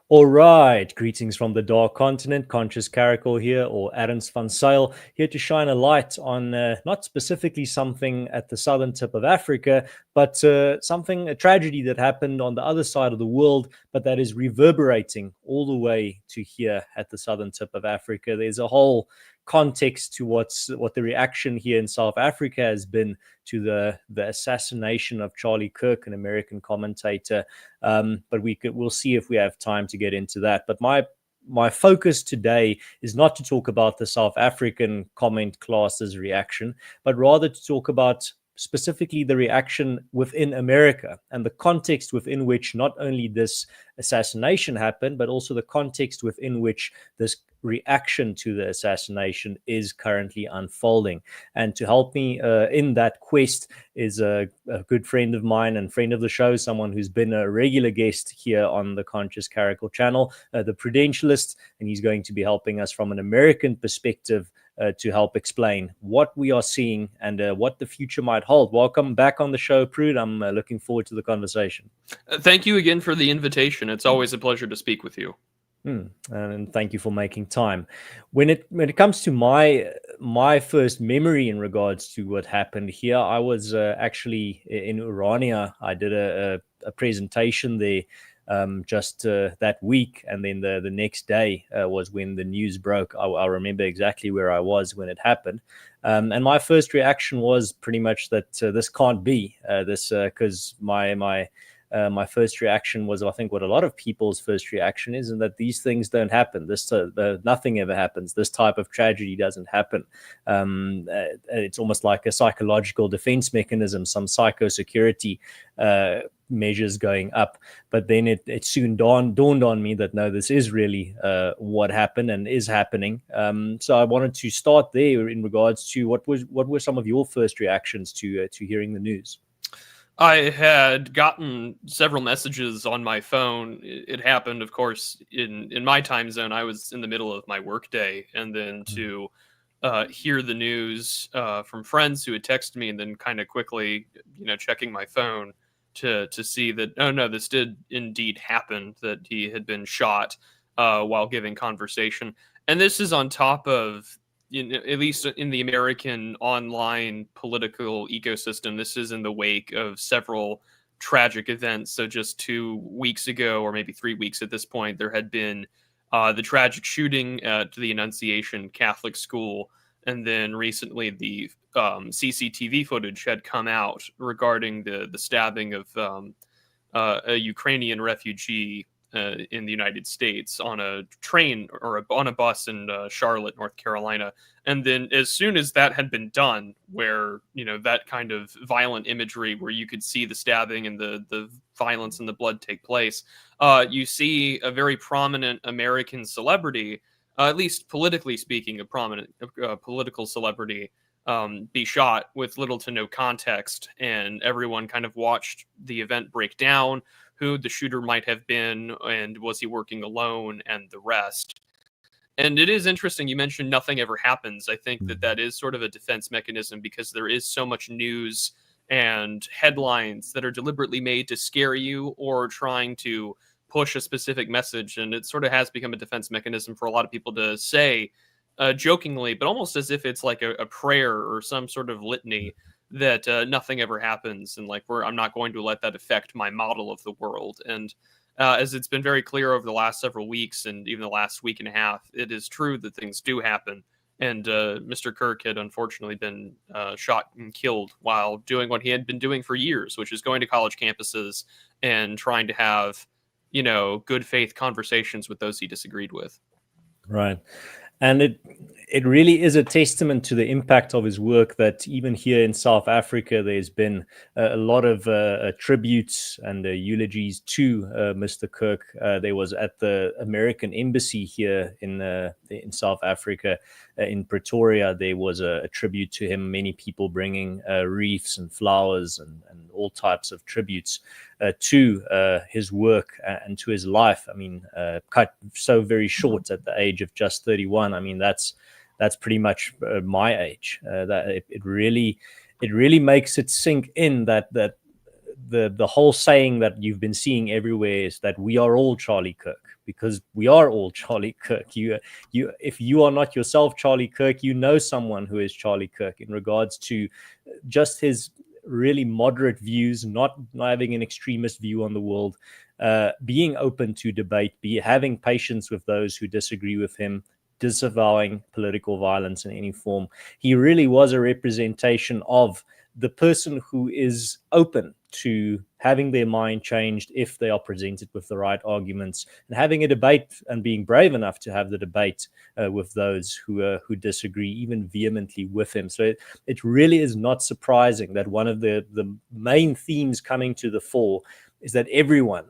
All right, greetings from the Dark Continent. Conscious Caracal here, or Adams van Sail, here to shine a light on not specifically something at the southern tip of Africa, but a tragedy that happened on the other side of the world, but that is reverberating all the way to here at the southern tip of Africa. There's a whole context to what the reaction here in South Africa has been to the assassination of Charlie Kirk, an American commentator. But we'll see if we have time to get into that. But my focus today is not to talk about the South African comment class's reaction, but rather to talk about specifically the reaction within America and the context within which not only this assassination happened, but also the context within which this reaction to the assassination is currently unfolding. And to help me in that quest is a good friend of mine and friend of the show, someone who's been a regular guest here on the Conscious Caracal channel, the Prudentialist, and he's going to be helping us from an American perspective to help explain what we are seeing and what the future might hold. Welcome back on the show, Prude. I'm looking forward to the conversation. Thank you again for the invitation. It's always a pleasure to speak with you. And thank you for making time. When it comes to my first memory in regards to what happened here, I was actually in Urania. I did a presentation there just that week, and then the next day was when the news broke. I remember exactly where I was when it happened, and my first reaction was pretty much that this can't be this, because my first reaction was, I think, what a lot of people's first reaction is, and that these things don't happen. Nothing ever happens. This type of tragedy doesn't happen. It's almost like a psychological defense mechanism, some psychosecurity measures going up. But then it soon dawned on me that no, this is really what happened and is happening. So I wanted to start there in regards to what were some of your first reactions to hearing the news. I had gotten several messages on my phone. It happened, of course, in my time zone. I was in the middle of my workday, and then to hear the news from friends who had texted me, and then kind of quickly, checking my phone to see that, oh no, this did indeed happen, that he had been shot while giving conversation. And this is on top of, at least in the American online political ecosystem, this is in the wake of several tragic events. So just 2 weeks ago, or maybe 3 weeks at this point, there had been the tragic shooting at the Annunciation Catholic School. And then recently the CCTV footage had come out regarding the stabbing of a Ukrainian refugee in the United States on a train or on a bus in Charlotte, North Carolina. And then as soon as that had been done, where, that kind of violent imagery where you could see the stabbing and the violence and the blood take place, you see a very prominent American celebrity, at least politically speaking, a prominent political celebrity, be shot with little to no context. And everyone kind of watched the event break down, who the shooter might have been, and was he working alone, and the rest. And it is interesting, you mentioned nothing ever happens. I think that is sort of a defense mechanism, because there is so much news and headlines that are deliberately made to scare you or trying to push a specific message. And it sort of has become a defense mechanism for a lot of people to say, jokingly, but almost as if it's like a prayer or some sort of litany, that nothing ever happens, and I'm not going to let that affect my model of the world. And as it's been very clear over the last several weeks, and even the last week and a half, it is true that things do happen. And Mr. Kirk had unfortunately been shot and killed while doing what he had been doing for years, which is going to college campuses and trying to have, good faith conversations with those he disagreed with. Right. And it really is a testament to the impact of his work that even here in South Africa, there's been a lot of tributes and eulogies to Mr. Kirk. There was at the American Embassy here in South Africa, in Pretoria, there was a tribute to him. Many people bringing wreaths and flowers and all types of tributes to his work and to his life. I mean, cut so very short at the age of just 31. I mean, that's pretty much my age. That it really makes it sink in that the whole saying that you've been seeing everywhere is that we are all Charlie Kirk, because we are all Charlie Kirk. If you are not yourself Charlie Kirk, you know someone who is Charlie Kirk in regards to just his really moderate views, not having an extremist view on the world, being open to debate, having patience with those who disagree with him, disavowing political violence in any form. He really was a representation of the person who is open to having their mind changed if they are presented with the right arguments, and having a debate and being brave enough to have the debate with those who disagree, even vehemently with him. So it really is not surprising that one of the main themes coming to the fore is that everyone,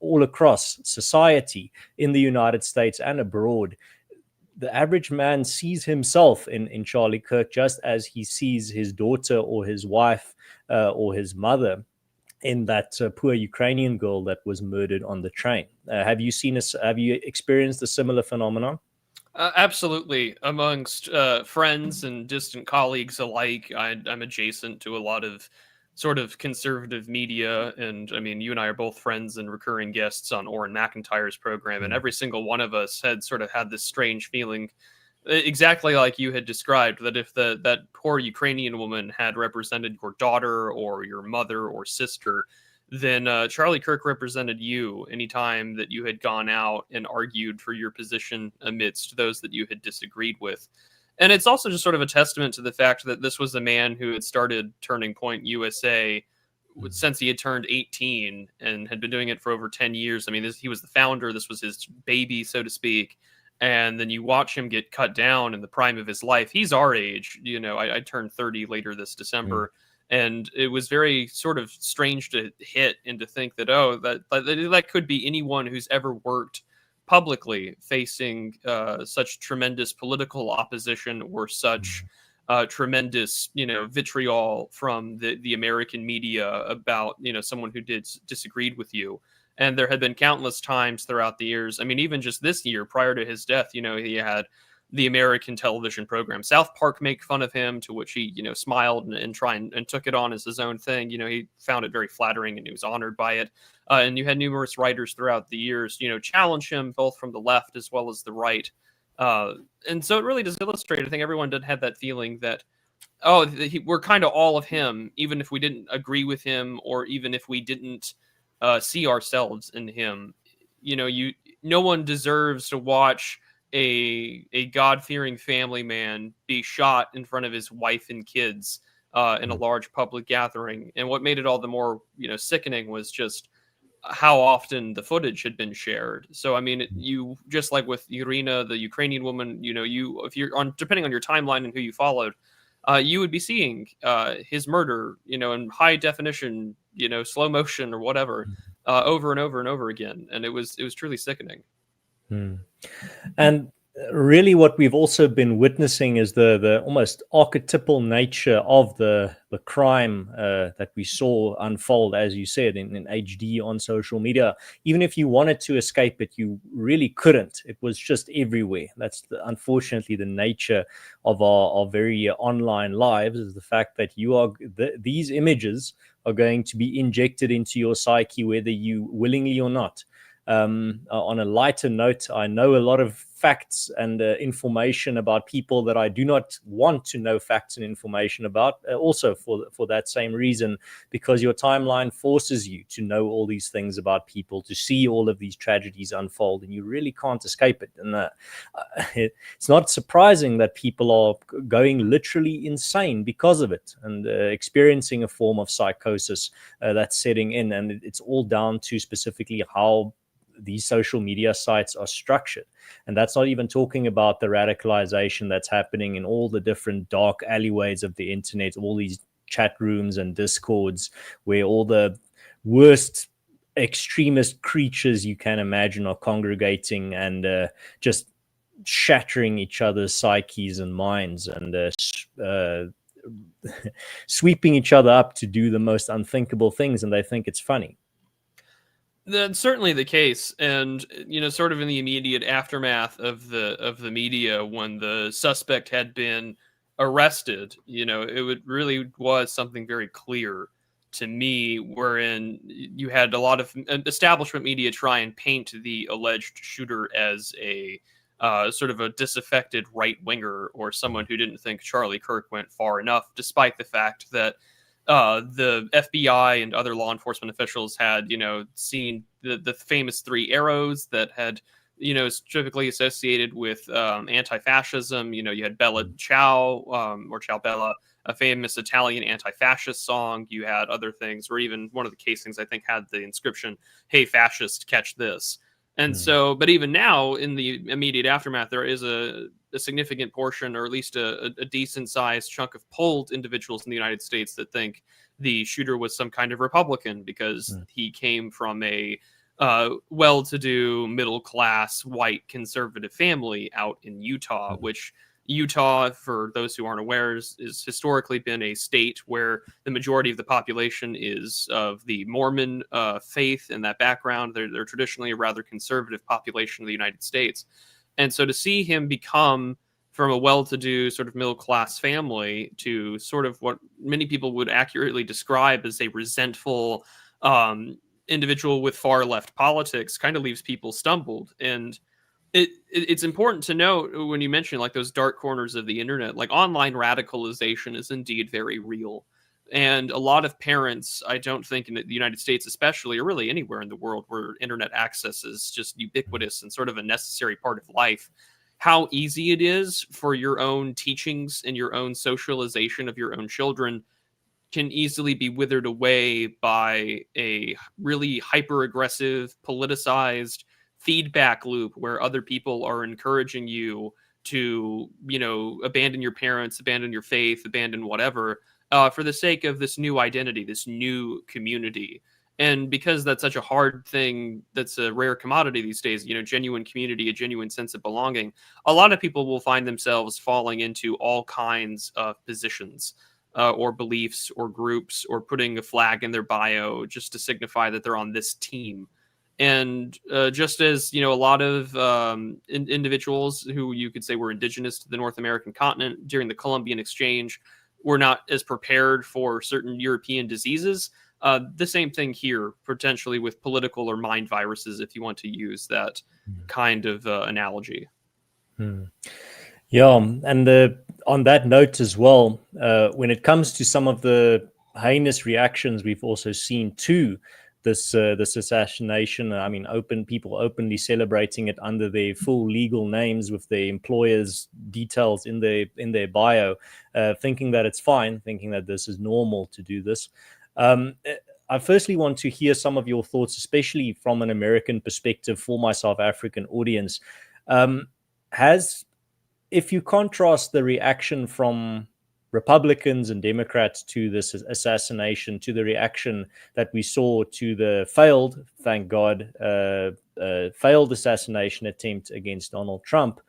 all across society in the United States and abroad, the average man sees himself in Charlie Kirk, just as he sees his daughter or his wife or his mother in that poor Ukrainian girl that was murdered on the train. Have you experienced a similar phenomenon? Absolutely. Amongst friends and distant colleagues alike, I'm adjacent to a lot of sort of conservative media. And I mean, you and I are both friends and recurring guests on Oren McIntyre's program. And every single one of us had sort of had this strange feeling, exactly like you had described, that if that poor Ukrainian woman had represented your daughter or your mother or sister, then Charlie Kirk represented you anytime that you had gone out and argued for your position amidst those that you had disagreed with. And it's also just sort of a testament to the fact that this was a man who had started Turning Point USA since he had turned 18 and had been doing it for over 10 years. I mean, he was the founder. This was his baby, so to speak. And then you watch him get cut down in the prime of his life. He's our age. You know, I turned 30 later this December. And it was very sort of strange to hit and to think that, oh, that could be anyone who's ever worked publicly facing such tremendous political opposition or such tremendous, vitriol from the American media about, someone who disagreed with you. And there had been countless times throughout the years. I mean, even just this year prior to his death, he had the American television program South Park make fun of him, to which he, smiled and took it on as his own thing. He found it very flattering and he was honored by it. And you had numerous writers throughout the years, challenge him both from the left as well as the right. And so it really does illustrate, I think everyone did have that feeling that, we're kind of all of him, even if we didn't agree with him or even if we didn't see ourselves in him. No one deserves to watch a God-fearing family man be shot in front of his wife and kids in a large public gathering. And what made it all the more, sickening was just how often the footage had been shared. So, I mean, you just like with Irina, the Ukrainian woman, if you're depending on your timeline and who you followed, you would be seeing his murder, in high definition, slow motion or whatever, over and over and over again. And it was truly sickening. And really what we've also been witnessing is the almost archetypal nature of the crime that we saw unfold, as you said, in HD on social media. Even if you wanted to escape it, you really couldn't. It was just everywhere. That's unfortunately the nature of our very online lives, is the fact that these images are going to be injected into your psyche, whether you willingly or not. On a lighter note, I know a lot of facts and information about people that I do not want to know facts and information about, also for that same reason, because your timeline forces you to know all these things about people, to see all of these tragedies unfold, and you really can't escape it. And it's not surprising that people are going literally insane because of it, and experiencing a form of psychosis that's setting in. And it's all down to specifically how these social media sites are structured. And that's not even talking about the radicalization that's happening in all the different dark alleyways of the internet, all these chat rooms and discords where all the worst extremist creatures you can imagine are congregating and just shattering each other's psyches and minds, and sweeping each other up to do the most unthinkable things, and they think it's funny. That's certainly the case. And, sort of in the immediate aftermath of the media, when the suspect had been arrested, really was something very clear to me, wherein you had a lot of establishment media try and paint the alleged shooter as a sort of a disaffected right winger or someone who didn't think Charlie Kirk went far enough, despite the fact that the FBI and other law enforcement officials had, seen the famous three arrows that had, typically associated with anti-fascism. You had Bella Ciao, or Ciao Bella, a famous Italian anti-fascist song. You had other things, or even one of the casings, I think, had the inscription, "Hey, fascist, catch this." And so, but even now, in the immediate aftermath, there is a significant portion, or at least a decent sized chunk of polled individuals in the United States that think the shooter was some kind of Republican because he came from a well-to-do, middle-class, white conservative family out in Utah, which Utah, for those who aren't aware, is historically been a state where the majority of the population is of the Mormon faith and that background. They're traditionally a rather conservative population of the United States. And so to see him become from a well-to-do sort of middle-class family to sort of what many people would accurately describe as a resentful individual with far-left politics kind of leaves people stumbled. And it's important to note when you mention like those dark corners of the internet, like online radicalization is indeed very real. And a lot of parents, I don't think in the United States especially, or really anywhere in the world where internet access is just ubiquitous and sort of a necessary part of life, how easy it is for your own teachings and your own socialization of your own children can easily be withered away by a really hyper-aggressive, politicized feedback loop where other people are encouraging you to, abandon your parents, abandon your faith, abandon whatever, for the sake of this new identity, this new community. And because that's such a hard thing, that's a rare commodity these days, genuine community, a genuine sense of belonging, a lot of people will find themselves falling into all kinds of positions or beliefs or groups, or putting a flag in their bio just to signify that they're on this team. And just as, a lot of individuals who you could say were indigenous to the North American continent during the Columbian Exchange were not as prepared for certain European diseases, the same thing here, potentially with political or mind viruses, if you want to use that kind of analogy. Yeah, and on that note as well, when it comes to some of the heinous reactions we've also seen to this assassination, I mean, people openly celebrating it under their full legal names with their employers' details in their bio, thinking that it's fine, thinking that this is normal to do this. I firstly want to hear some of your thoughts, especially from an American perspective for my South African audience. If you contrast the reaction from Republicans and Democrats to this assassination, to the reaction that we saw to the failed, thank God, failed assassination attempt against Donald Trump,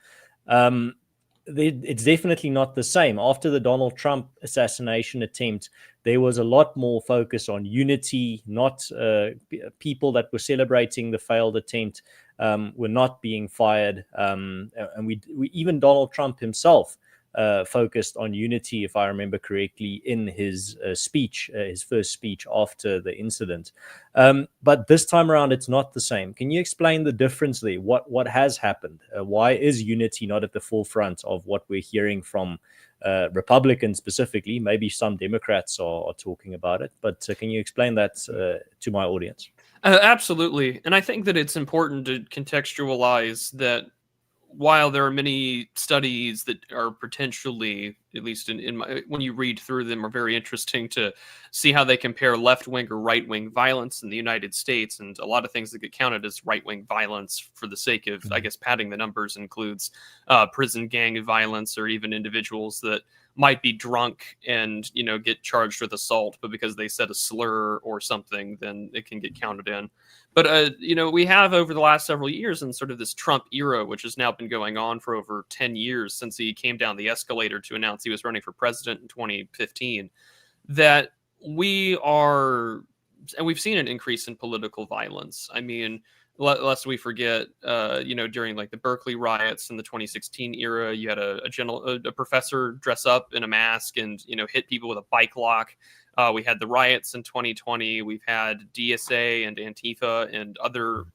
it's definitely not the same. After the Donald Trump assassination attempt, there was a lot more focus on unity, not people that were celebrating the failed attempt were not being fired. And we even Donald Trump himself focused on unity, if I remember correctly, in his speech, his first speech after the incident. But this time around, it's not the same. Can you explain the difference there? What has happened? Why is unity not at the forefront of what we're hearing from Republicans specifically? Maybe some Democrats are talking about it, but can you explain that to my audience? Absolutely. And I think that it's important to contextualize that while there are many studies that are potentially, at least when you read through them, are very interesting to see how they compare left-wing or right-wing violence in the United States, and a lot of things that get counted as right-wing violence for the sake of, I guess, padding the numbers includes prison gang violence, or even individuals that might be drunk and, get charged with assault, but because they said a slur or something, then it can get counted in. But, we have over the last several years in sort of this Trump era, which has now been going on for over 10 years since he came down the escalator to announce he was running for president in 2015, that we've seen an increase in political violence. I mean, lest we forget, during like the Berkeley riots in the 2016 era, you had a professor dress up in a mask and, hit people with a bike lock. We had the riots in 2020. We've had DSA and Antifa and other,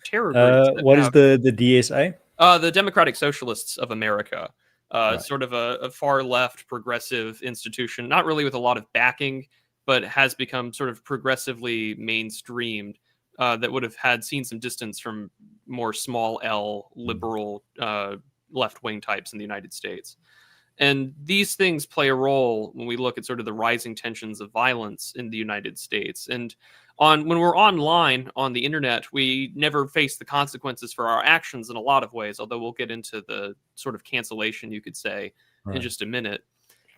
terror groups that What is have the DSA? the Democratic Socialists of America, Right. sort of a far left progressive institution, not really with a lot of backing, but has become sort of progressively mainstreamed. That would have seen some distance from more small L liberal left wing types in the United States. And these things play a role when we look at sort of the rising tensions of violence in the United States. And when we're online on the internet, we never face the consequences for our actions in a lot of ways, although we'll get into the sort of cancellation, you could say, in Right. just a minute.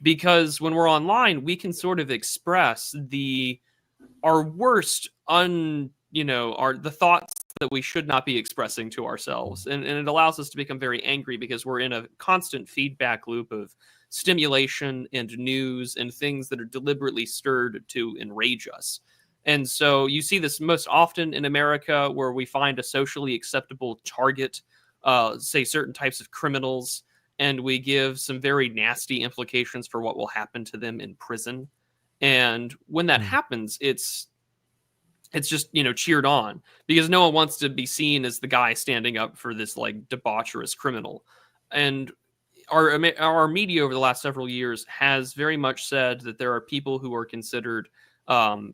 Because when we're online, we can sort of express our worst the thoughts that we should not be expressing to ourselves, and it allows us to become very angry because we're in a constant feedback loop of stimulation and news and things that are deliberately stirred to enrage us. And so you see this most often in America, where we find a socially acceptable target, say certain types of criminals, and we give some very nasty implications for what will happen to them in prison. And when that happens, it's just cheered on, because no one wants to be seen as the guy standing up for this like debaucherous criminal. And our media over the last several years has very much said that there are people who are considered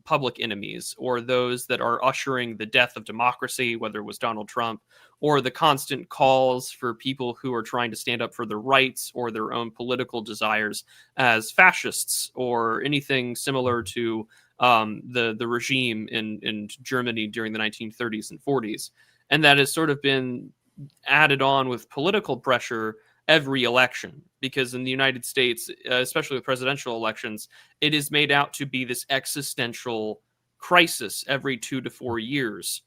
public enemies, or those that are ushering the death of democracy, whether it was Donald Trump, or the constant calls for people who are trying to stand up for their rights or their own political desires as fascists, or anything similar to the regime in Germany during the 1930s and 40s. And that has sort of been added on with political pressure every election, because in the United States, especially with presidential elections, it is made out to be this existential crisis every 2 to 4 years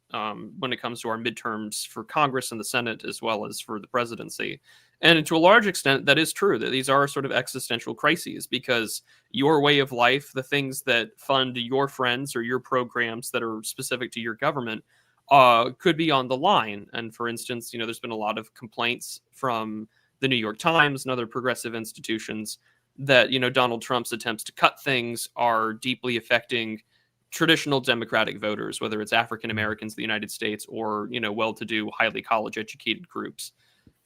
when it comes to our midterms for Congress and the Senate, as well as for the presidency. And to a large extent, that is true, that these are sort of existential crises, because your way of life, the things that fund your friends or your programs that are specific to your government, could be on the line. And for instance, there's been a lot of complaints from the New York Times and other progressive institutions that, Donald Trump's attempts to cut things are deeply affecting traditional Democratic voters, whether it's African Americans in the United States or, well-to-do, highly college-educated groups.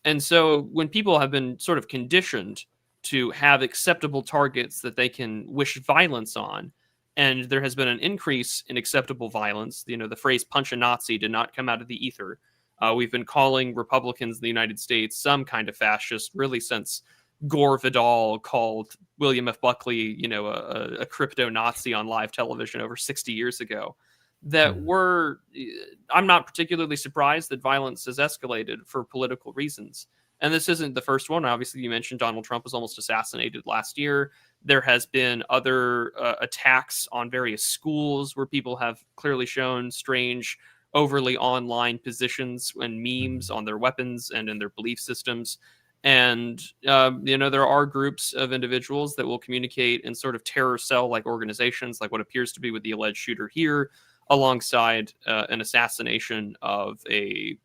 And so when people have been sort of conditioned to have acceptable targets that they can wish violence on, and there has been an increase in acceptable violence, the phrase punch a Nazi did not come out of the ether. We've been calling Republicans in the United States some kind of fascist really since Gore Vidal called William F. Buckley, a crypto Nazi on live television over 60 years ago. I'm not particularly surprised that violence has escalated for political reasons. And this isn't the first one. Obviously, you mentioned Donald Trump was almost assassinated last year. There has been other attacks on various schools where people have clearly shown strange, overly online positions and memes on their weapons and in their belief systems. And, there are groups of individuals that will communicate in sort of terror cell-like organizations, like what appears to be with the alleged shooter here, alongside an assassination of a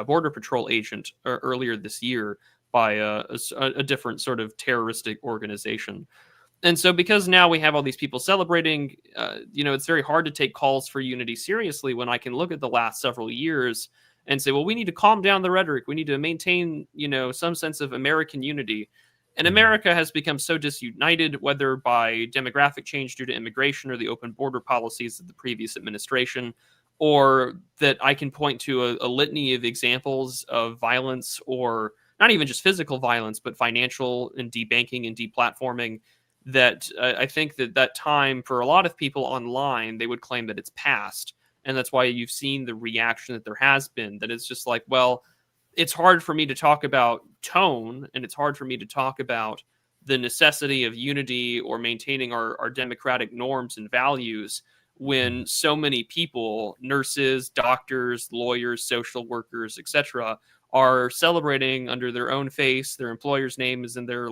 Border Patrol agent earlier this year by a different sort of terroristic organization. And so because now we have all these people celebrating, it's very hard to take calls for unity seriously when I can look at the last several years and say, well, we need to calm down the rhetoric. We need to maintain, some sense of American unity. And America has become so disunited, whether by demographic change due to immigration or the open border policies of the previous administration, or that I can point to a litany of examples of violence, or not even just physical violence, but financial and debanking and deplatforming, that I think that time for a lot of people online, they would claim that it's past. And that's why you've seen the reaction that there has been, that it's just like, well, it's hard for me to talk about tone, and it's hard for me to talk about the necessity of unity or maintaining our democratic norms and values when so many people, nurses, doctors, lawyers, social workers, etc., are celebrating under their own face. Their employer's name is in their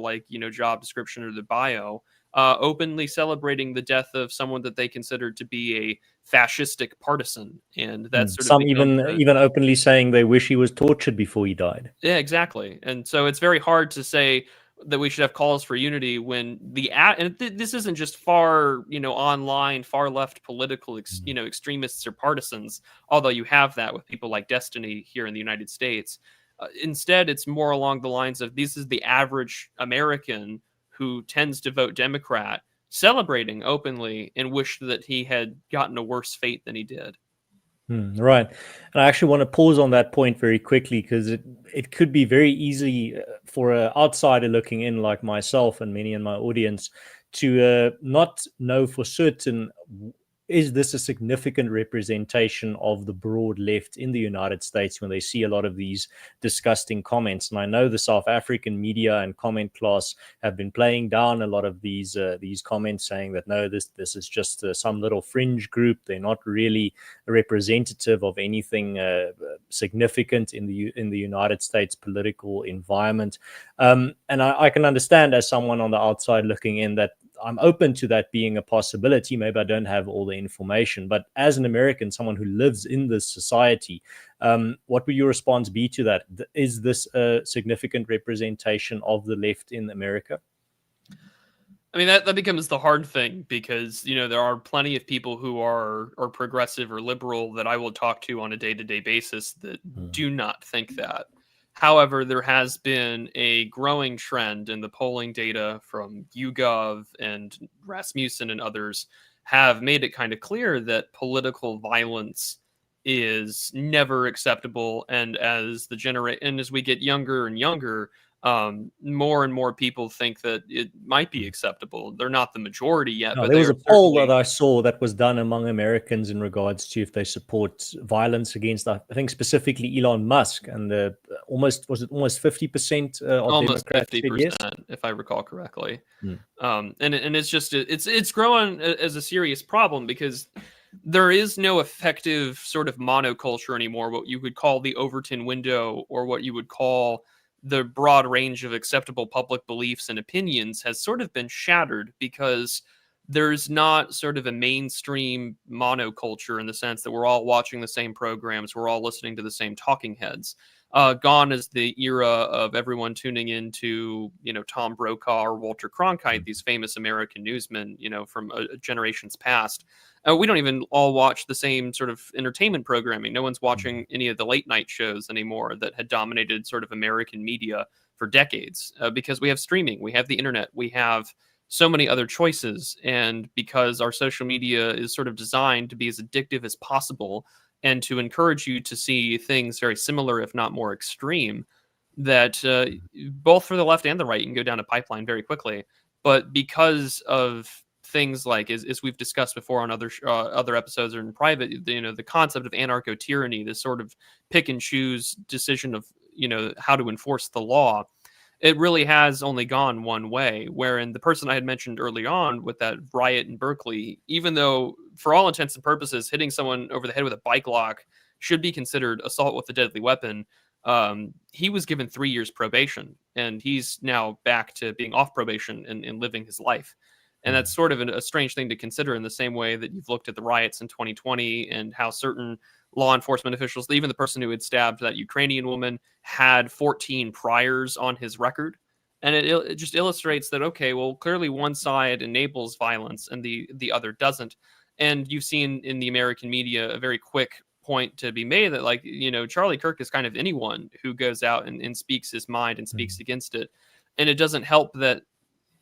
job description or their bio, openly celebrating the death of someone that they considered to be a fascistic partisan. And that's sort of Some even openly saying they wish he was tortured before he died. Yeah, exactly. And so it's very hard to say, that we should have calls for unity when this isn't just far, online, far left political, extremists or partisans, although you have that with people like Destiny here in the United States. Instead, it's more along the lines of this is the average American who tends to vote Democrat, celebrating openly and wished that he had gotten a worse fate than he did. Right. And I actually want to pause on that point very quickly because it could be very easy for an outsider looking in like myself and many in my audience to not know for certain, is this a significant representation of the broad left in the United States when they see a lot of these disgusting comments? And I know the South African media and comment class have been playing down a lot of these comments, saying that no, this is just some little fringe group. They're not really a representative of anything significant in the United States political environment. And I can understand as someone on the outside looking in that I'm open to that being a possibility. Maybe I don't have all the information, but as an American, someone who lives in this society, what would your response be to that? Is this a significant representation of the left in America? I mean, that becomes the hard thing because, there are plenty of people who are progressive or liberal that I will talk to on a day-to-day basis that do not think that. However, there has been a growing trend in the polling data from YouGov and Rasmussen and others have made it kind of clear that political violence is never acceptable. And as as we get younger and younger, more and more people think that it might be acceptable. They're not the majority yet, No, but there they was are a poll certainly. that I saw that was done among Americans in regards to if they support violence against, I think specifically Elon Musk, and almost 50% of Almost Democrats said yes. 50%, if I recall correctly. Hmm. And it's just it's growing as a serious problem because there is no effective sort of monoculture anymore, what you would call the Overton window, or what you would call the broad range of acceptable public beliefs and opinions has sort of been shattered because there's not sort of a mainstream monoculture in the sense that we're all watching the same programs, we're all listening to the same talking heads. Gone is the era of everyone tuning into, Tom Brokaw or Walter Cronkite, these famous American newsmen, from generations past. We don't even all watch the same sort of entertainment programming. No one's watching any of the late night shows anymore that had dominated sort of American media for decades because we have streaming, we have the internet, we have so many other choices. And because our social media is sort of designed to be as addictive as possible and to encourage you to see things very similar, if not more extreme, that both for the left and the right, you can go down a pipeline very quickly. But because of things like, as we've discussed before on other episodes or in private, the concept of anarcho tyranny, this sort of pick and choose decision of how to enforce the law, it really has only gone one way. Wherein the person I had mentioned early on with that riot in Berkeley, even though for all intents and purposes hitting someone over the head with a bike lock should be considered assault with a deadly weapon, he was given 3 years probation, and he's now back to being off probation and living his life. And that's sort of a strange thing to consider, in the same way that you've looked at the riots in 2020 and how certain law enforcement officials, even the person who had stabbed that Ukrainian woman, had 14 priors on his record. And it just illustrates that, okay, well, clearly one side enables violence and the other doesn't. And you've seen in the American media a very quick point to be made that, like, Charlie Kirk is kind of anyone who goes out and speaks his mind and speaks against it. And it doesn't help that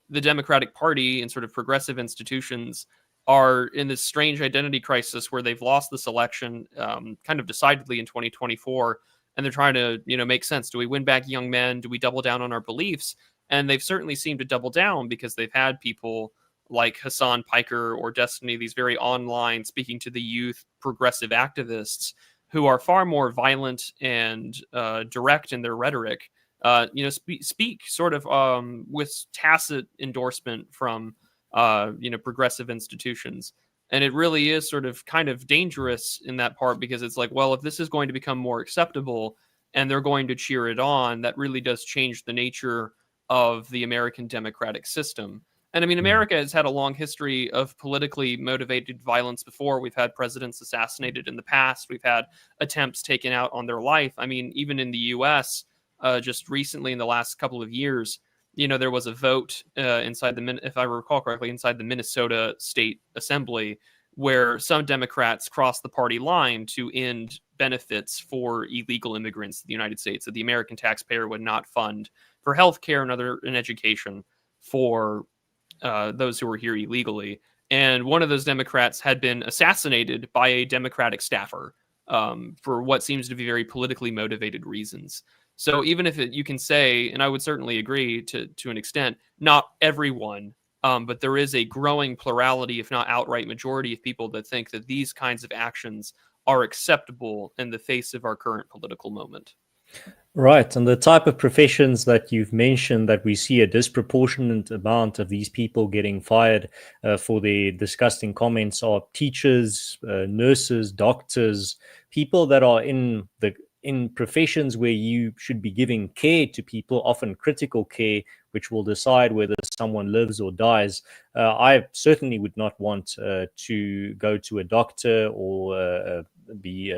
the Democratic Party and sort of progressive institutions are in this strange identity crisis where they've lost this election kind of decidedly in 2024. And they're trying to, make sense. Do we win back young men? Do we double down on our beliefs? And they've certainly seemed to double down because they've had people like Hassan Piker or Destiny, these very online speaking to the youth progressive activists who are far more violent and direct in their rhetoric. Speak sort of with tacit endorsement from progressive institutions. And it really is sort of kind of dangerous in that part, because it's like, well, if this is going to become more acceptable and they're going to cheer it on, that really does change the nature of the American democratic system. And I mean, America has had a long history of politically motivated violence before. We've had presidents assassinated in the past. We've had attempts taken out on their life. I mean, even in the US, just recently in the last couple of years, there was a vote if I recall correctly, inside the Minnesota State Assembly, where some Democrats crossed the party line to end benefits for illegal immigrants to the United States, that the American taxpayer would not fund for healthcare and education for those who were here illegally. And one of those Democrats had been assassinated by a Democratic staffer for what seems to be very politically motivated reasons. So even if you can say, and I would certainly agree to an extent, not everyone, but there is a growing plurality, if not outright majority, of people that think that these kinds of actions are acceptable in the face of our current political moment. Right. And the type of professions that you've mentioned that we see a disproportionate amount of these people getting fired for their disgusting comments are teachers, nurses, doctors, people that are in professions where you should be giving care to people, often critical care, which will decide whether someone lives or dies. I certainly would not want to go to a doctor or be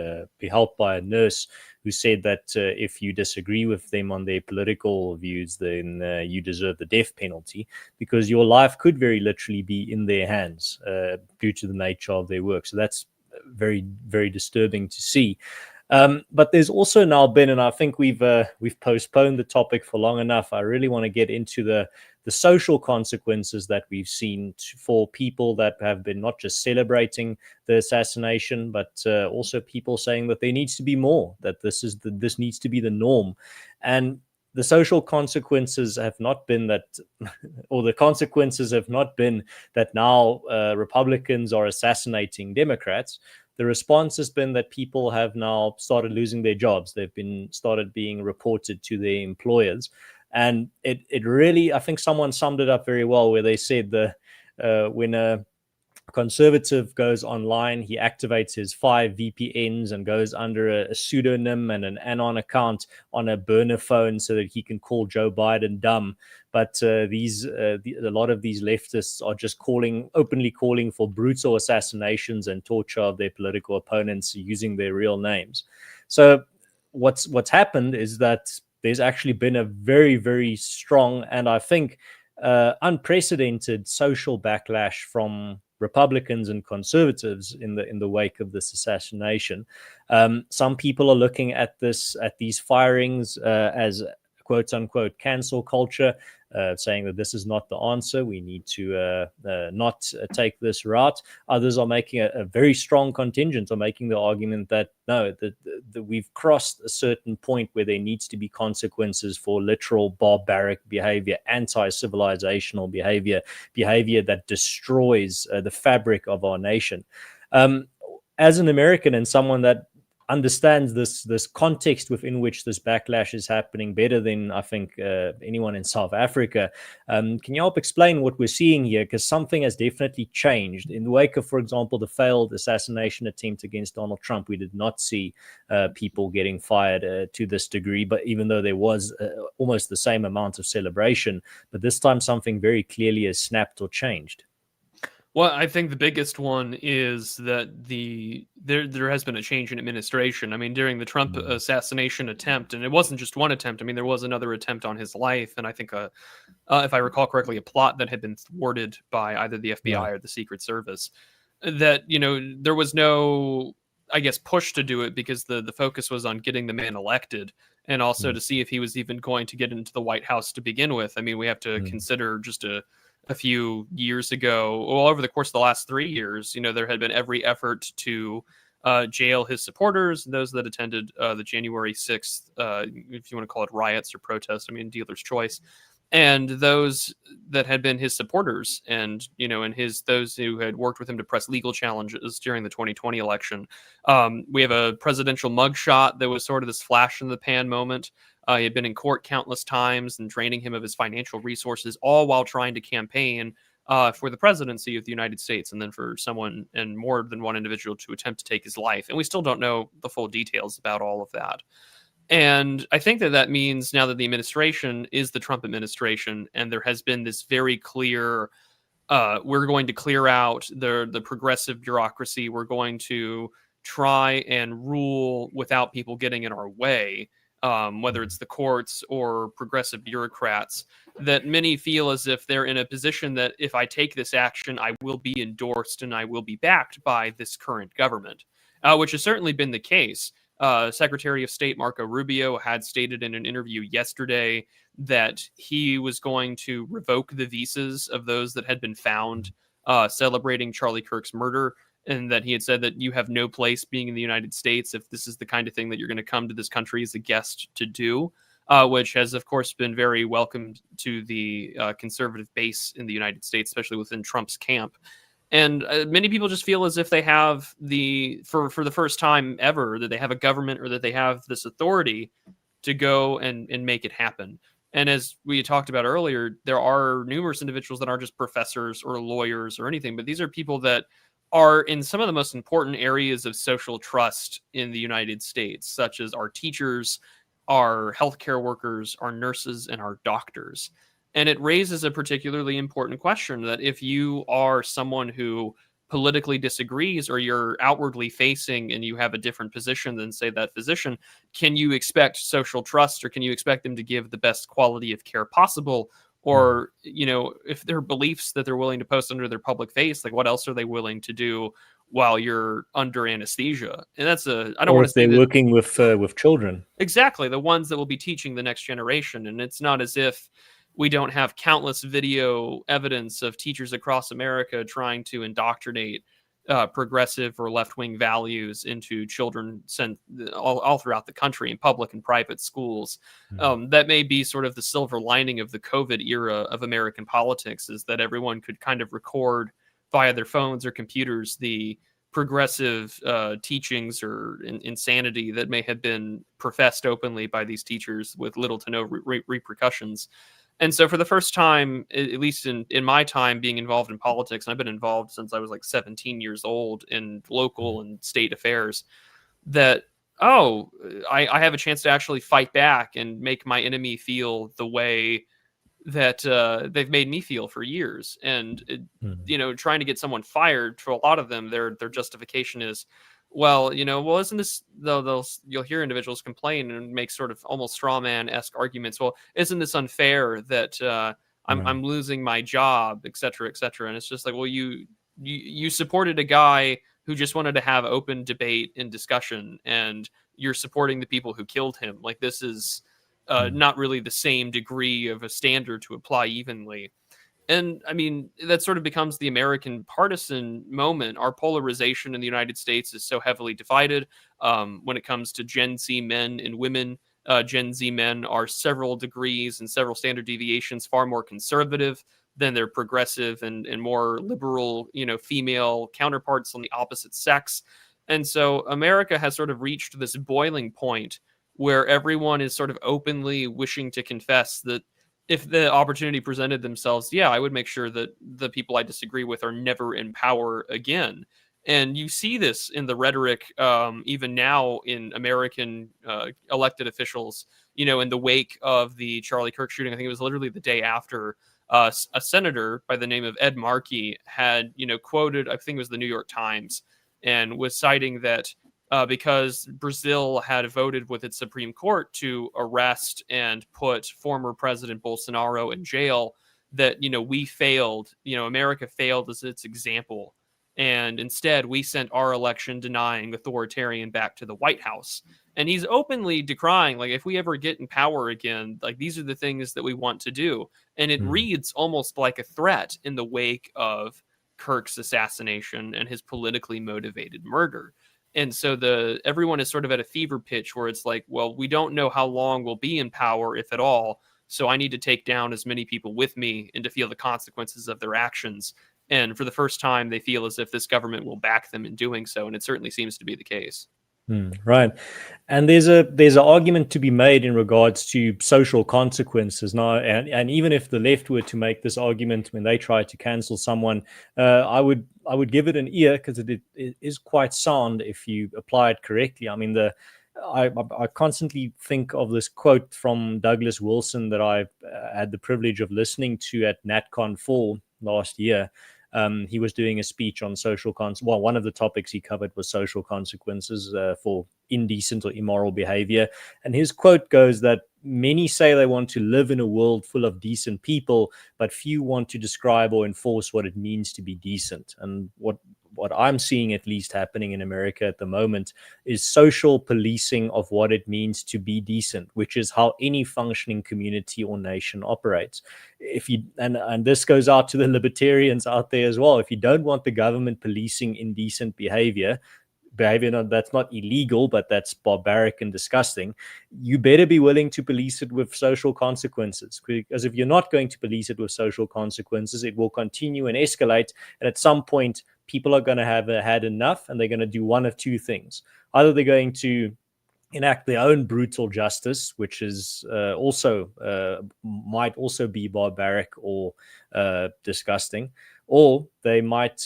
helped by a nurse who said that if you disagree with them on their political views, then you deserve the death penalty, because your life could very literally be in their hands due to the nature of their work. So that's very, very disturbing to see. But there's also now been, and I think we've postponed the topic for long enough. I really want to get into the social consequences that we've seen for people that have been not just celebrating the assassination, but also people saying that there needs to be more, that this needs to be the norm. And the social consequences have not been that, or the consequences have not been that now Republicans are assassinating Democrats. The response has been that people have now started losing their jobs. They've started being reported to their employers. And it really, I think someone summed it up very well, where they said when a conservative goes online, he activates his 5 VPNs and goes under a pseudonym and an anon account on a burner phone so that he can call Joe Biden dumb. But a lot of these leftists are just openly calling for brutal assassinations and torture of their political opponents using their real names. So what's happened is that there's actually been a very, very strong and I think unprecedented social backlash from Republicans and conservatives in the wake of this assassination. Some people are looking at these firings as quote unquote cancel culture, saying that this is not the answer. We need to not take this route. Others are making a very strong contingent, are making the argument that no, that we've crossed a certain point where there needs to be consequences for literal barbaric behavior, anti-civilizational behavior that destroys the fabric of our nation. As an American and someone that understands this context within which this backlash is happening better than I think anyone in South Africa. Can you help explain what we're seeing here? Because something has definitely changed. In the wake of, for example, the failed assassination attempt against Donald Trump, we did not see people getting fired to this degree, but even though there was almost the same amount of celebration, but this time something very clearly has snapped or changed. Well, I think the biggest one is that there has been a change in administration. I mean, during the Trump assassination attempt, and it wasn't just one attempt. I mean, there was another attempt on his life, and I think, if I recall correctly, a plot that had been thwarted by either the FBI or the Secret Service. That there was no, I guess, push to do it because the focus was on getting the man elected, and also to see if he was even going to get into the White House to begin with. I mean, we have to consider just a few years ago, well, over the course of the last 3 years, there had been every effort to jail his supporters, those that attended the January 6th, if you want to call it riots or protests, I mean, dealer's choice, and those that had been his supporters and, those who had worked with him to press legal challenges during the 2020 election. We have a presidential mugshot that was sort of this flash in the pan moment. He had been in court countless times and draining him of his financial resources, all while trying to campaign for the presidency of the United States, and then for someone and more than one individual to attempt to take his life. And we still don't know the full details about all of that. And I think that means now that the administration is the Trump administration, and there has been this very clear, we're going to clear out the progressive bureaucracy. We're going to try and rule without people getting in our way. whether it's the courts or progressive bureaucrats, that many feel as if they're in a position that if I take this action, I will be endorsed and I will be backed by this current government, which has certainly been the case. Secretary of State Marco Rubio had stated in an interview yesterday that he was going to revoke the visas of those that had been found celebrating Charlie Kirk's murder, and that he had said that you have no place being in the United States if this is the kind of thing that you're going to come to this country as a guest to do, which has, of course, been very welcomed to the conservative base in the United States, especially within Trump's camp. And many people just feel as if they have for the first time ever, that they have a government or that they have this authority to go and make it happen. And as we talked about earlier, there are numerous individuals that aren't just professors or lawyers or anything, but these are people that are in some of the most important areas of social trust in the United States, such as our teachers, our healthcare workers, our nurses, and our doctors. And it raises a particularly important question that if you are someone who politically disagrees, or you're outwardly facing and you have a different position than, say, that physician, can you expect social trust, or can you expect them to give the best quality of care possible? Or, if their beliefs that they're willing to post under their public face, like what else are they willing to do while you're under anesthesia? And that's I don't want to say they're working with children. Exactly. The ones that will be teaching the next generation. And it's not as if we don't have countless video evidence of teachers across America trying to indoctrinate progressive or left-wing values into children sent all throughout the country in public and private schools. That may be sort of the silver lining of the COVID era of American politics, is that everyone could kind of record via their phones or computers the progressive teachings or insanity that may have been professed openly by these teachers with little to no repercussions. And so for the first time, at least in my time being involved in politics, and I've been involved since I was like 17 years old in local and state affairs, that, I have a chance to actually fight back and make my enemy feel the way that they've made me feel for years. And, trying to get someone fired, for a lot of them, their justification is, isn't this, you'll hear individuals complain and make sort of almost straw man-esque arguments. Well, isn't this unfair that I'm losing my job, et cetera, et cetera. And it's just like, well, you supported a guy who just wanted to have open debate and discussion, and you're supporting the people who killed him. Like, this is not really the same degree of a standard to apply evenly. And I mean, that sort of becomes the American partisan moment. Our polarization in the United States is so heavily divided when it comes to Gen Z men and women. Gen Z men are several degrees and several standard deviations far more conservative than their progressive and more liberal, female counterparts on the opposite sex. And so America has sort of reached this boiling point where everyone is sort of openly wishing to confess that if the opportunity presented themselves, I would make sure that the people I disagree with are never in power again. And you see this in the rhetoric, even now in American elected officials, in the wake of the Charlie Kirk shooting. I think it was literally the day after, a senator by the name of Ed Markey had, quoted, I think it was the New York Times, and was citing that because Brazil had voted with its Supreme Court to arrest and put former President Bolsonaro in jail, that, we failed, America failed as its example. And instead, we sent our election denying authoritarian back to the White House. And he's openly decrying, like, if we ever get in power again, like, these are the things that we want to do. And it reads almost like a threat in the wake of Kirk's assassination and his politically motivated murder. And so everyone is sort of at a fever pitch where it's like, well, we don't know how long we'll be in power, if at all. So I need to take down as many people with me and to feel the consequences of their actions. And for the first time, they feel as if this government will back them in doing so. And it certainly seems to be the case. Right. And there's an argument to be made in regards to social consequences now. And even if the left were to make this argument when they try to cancel someone, I would give it an ear, because it is quite sound if you apply it correctly. I mean, I constantly think of this quote from Douglas Wilson that I had the privilege of listening to at NatCon 4 last year. He was doing a speech on well, one of the topics he covered was social consequences for indecent or immoral behavior. And his quote goes that many say they want to live in a world full of decent people, but few want to describe or enforce what it means to be decent. And what I'm seeing at least happening in America at the moment is social policing of what it means to be decent, which is how any functioning community or nation operates. If you and this goes out to the libertarians out there as well. If you don't want the government policing indecent behavior, that's not illegal, but that's barbaric and disgusting, you better be willing to police it with social consequences. Because if you're not going to police it with social consequences, it will continue and escalate. And at some point, people are going to have had enough, and they're going to do one of two things. Either they're going to enact their own brutal justice, which is might also be barbaric or disgusting, or they might,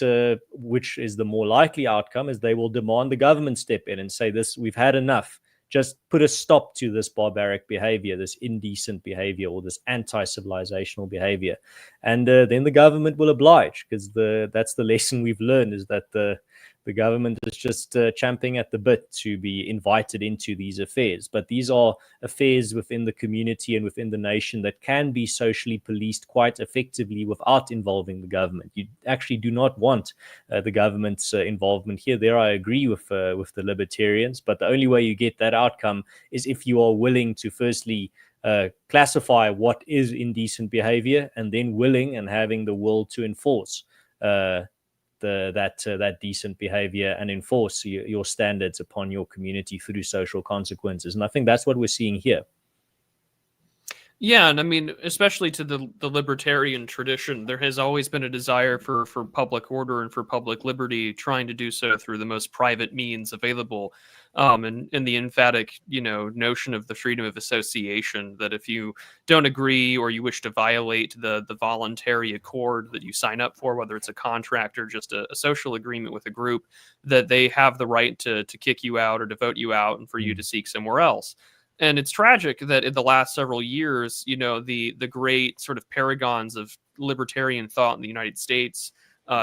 which is the more likely outcome, is they will demand the government step in and say, "This, we've had enough. Just put a stop to this barbaric behavior, this indecent behavior, or this anti-civilizational behavior." And then the government will oblige, because that's the lesson we've learned, is that the government is just champing at the bit to be invited into these affairs. But these are affairs within the community and within the nation that can be socially policed quite effectively without involving the government. You actually do not want the government's involvement here. There I agree with the libertarians, but the only way you get that outcome is if you are willing to firstly classify what is indecent behavior, and then willing and having the will to enforce that decent behavior and enforce your standards upon your community through social consequences. And I think that's what we're seeing here. Yeah, and I mean, especially to the libertarian tradition, there has always been a desire for public order and for public liberty, trying to do so through the most private means available, and the emphatic, notion of the freedom of association. That if you don't agree or you wish to violate the voluntary accord that you sign up for, whether it's a contract or just a social agreement with a group, that they have the right to kick you out or to vote you out and for you to seek somewhere else. And it's tragic that in the last several years, the great sort of paragons of libertarian thought in the United States,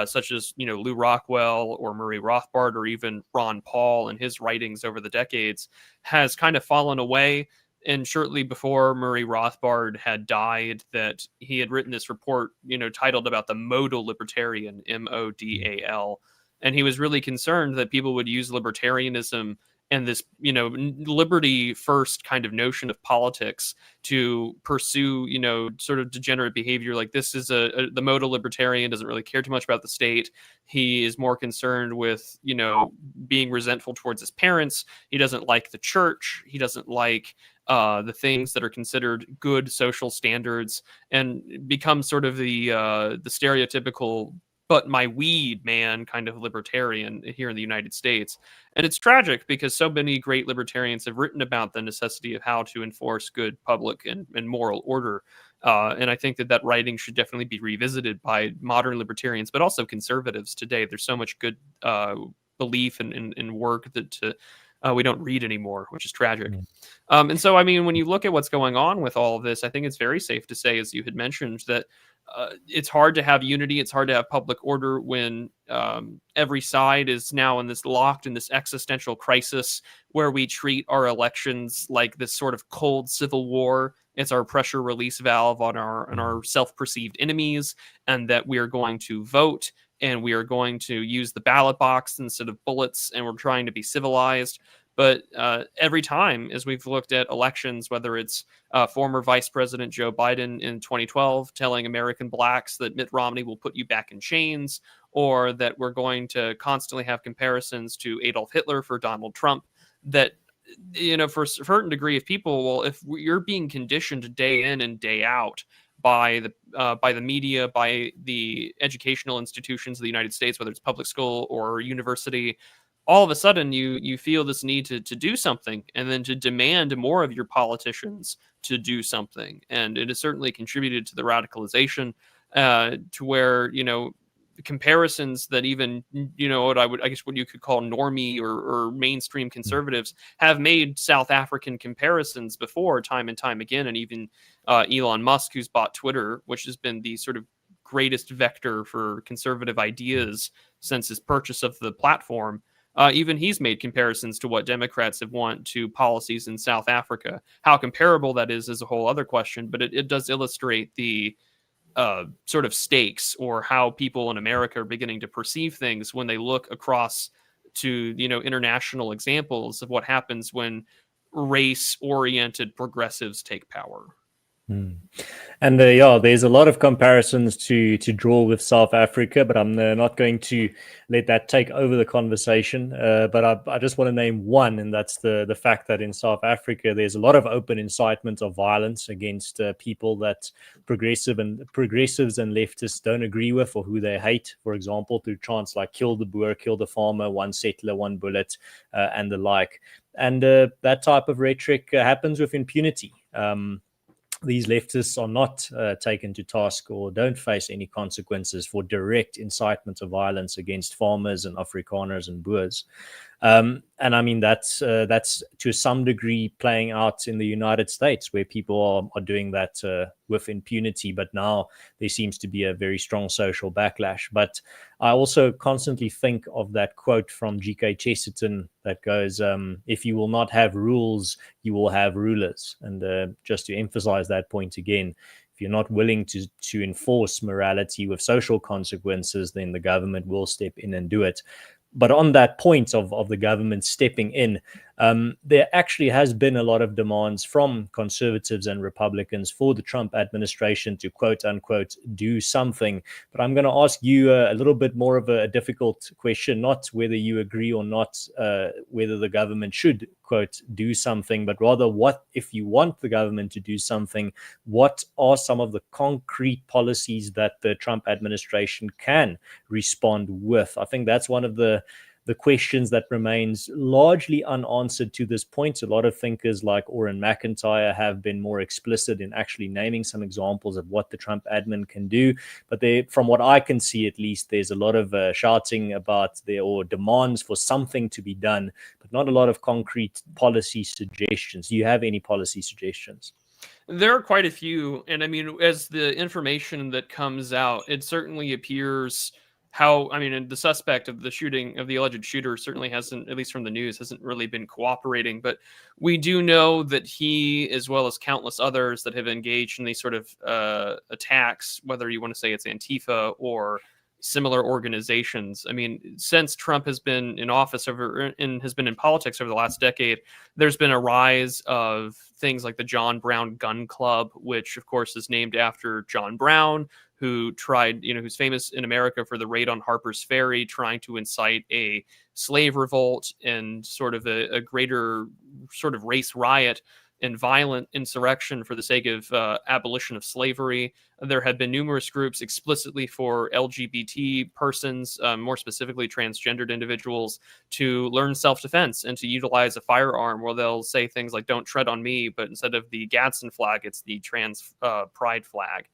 such as, Lew Rockwell or Murray Rothbard or even Ron Paul and his writings over the decades, has kind of fallen away. And shortly before Murray Rothbard had died, that he had written this report, titled about the modal libertarian, MODAL. And he was really concerned that people would use libertarianism and this, liberty first kind of notion of politics to pursue, sort of degenerate behavior. Like, this is the modal libertarian doesn't really care too much about the state. He is more concerned with, being resentful towards his parents. He doesn't like the church. He doesn't like the things that are considered good social standards, and becomes sort of the stereotypical but my weed man kind of libertarian here in the United States. And it's tragic because so many great libertarians have written about the necessity of how to enforce good public and moral order. And I think that writing should definitely be revisited by modern libertarians, but also conservatives today. There's so much good belief and work that we don't read anymore, which is tragic. And so, I mean, when you look at what's going on with all of this, I think it's very safe to say, as you had mentioned, that it's hard to have unity. It's hard to have public order when every side is now locked in this existential crisis where we treat our elections like this sort of cold civil war. It's our pressure release valve on our self-perceived enemies, and that we are going to vote and we are going to use the ballot box instead of bullets, and we're trying to be civilized. But every time, as we've looked at elections, whether it's former Vice President Joe Biden in 2012 telling American blacks that Mitt Romney will put you back in chains, or that we're going to constantly have comparisons to Adolf Hitler for Donald Trump, that, for a certain degree of people, well, if you're being conditioned day in and day out by the media, by the educational institutions of the United States, whether it's public school or university, all of a sudden you feel this need to do something, and then to demand more of your politicians to do something. And it has certainly contributed to the radicalization, to where, comparisons that even, what you could call normie or mainstream conservatives have made South African comparisons before, time and time again. And even Elon Musk, who's bought Twitter, which has been the sort of greatest vector for conservative ideas since his purchase of the platform. Even he's made comparisons to what Democrats have want to policies in South Africa. How comparable that is a whole other question, but it does illustrate the sort of stakes, or how people in America are beginning to perceive things when they look across to, international examples of what happens when race-oriented progressives take power. And yeah, there's a lot of comparisons to draw with South Africa, but I'm not going to let that take over the conversation. But I just want to name one, and that's the fact that in South Africa there's a lot of open incitement of violence against people that progressives and leftists don't agree with, or who they hate. For example, through chants like "kill the Boer, kill the farmer, one settler, one bullet," and the like. And that type of rhetoric happens with impunity. These leftists are not taken to task or don't face any consequences for direct incitement of violence against farmers and Afrikaners and Boers. And I mean, that's to some degree playing out in the United States, where people are doing that with impunity. But now there seems to be a very strong social backlash. But I also constantly think of that quote from G.K. Chesterton that goes, if you will not have rules, you will have rulers. And just to emphasize that point again, if you're not willing to enforce morality with social consequences, then the government will step in and do it. But on that point of the government stepping in, there actually has been a lot of demands from conservatives and Republicans for the Trump administration to, quote unquote, do something. But I'm going to ask you a little bit more of a difficult question, not whether you agree or not, whether the government should, quote, do something, but rather, what if you want the government to do something, what are some of the concrete policies that the Trump administration can respond with? I think that's one of the questions that remains largely unanswered to this point. A lot of thinkers like Orrin McIntyre have been more explicit in actually naming some examples of what the Trump admin can do. But from what I can see, at least, there's a lot of shouting about or demands for something to be done, but not a lot of concrete policy suggestions. Do you have any policy suggestions? There are quite a few. And I mean, as the information that comes out, it certainly appears the suspect of the shooting, of the alleged shooter, certainly hasn't, at least from the news, hasn't really been cooperating. But we do know that he, as well as countless others that have engaged in these sort of attacks, whether you want to say it's Antifa or similar organizations. I mean, since Trump has been in office and has been in politics over the last decade, there's been a rise of things like the John Brown Gun Club, which of course is named after John Brown, who's famous in America for the raid on Harper's Ferry, trying to incite a slave revolt and sort of a greater sort of race riot and violent insurrection for the sake of abolition of slavery. There have been numerous groups explicitly for LGBT persons, more specifically transgendered individuals, to learn self-defense and to utilize a firearm, where they'll say things like, "Don't tread on me," but instead of the Gadsden flag, it's the trans pride flag.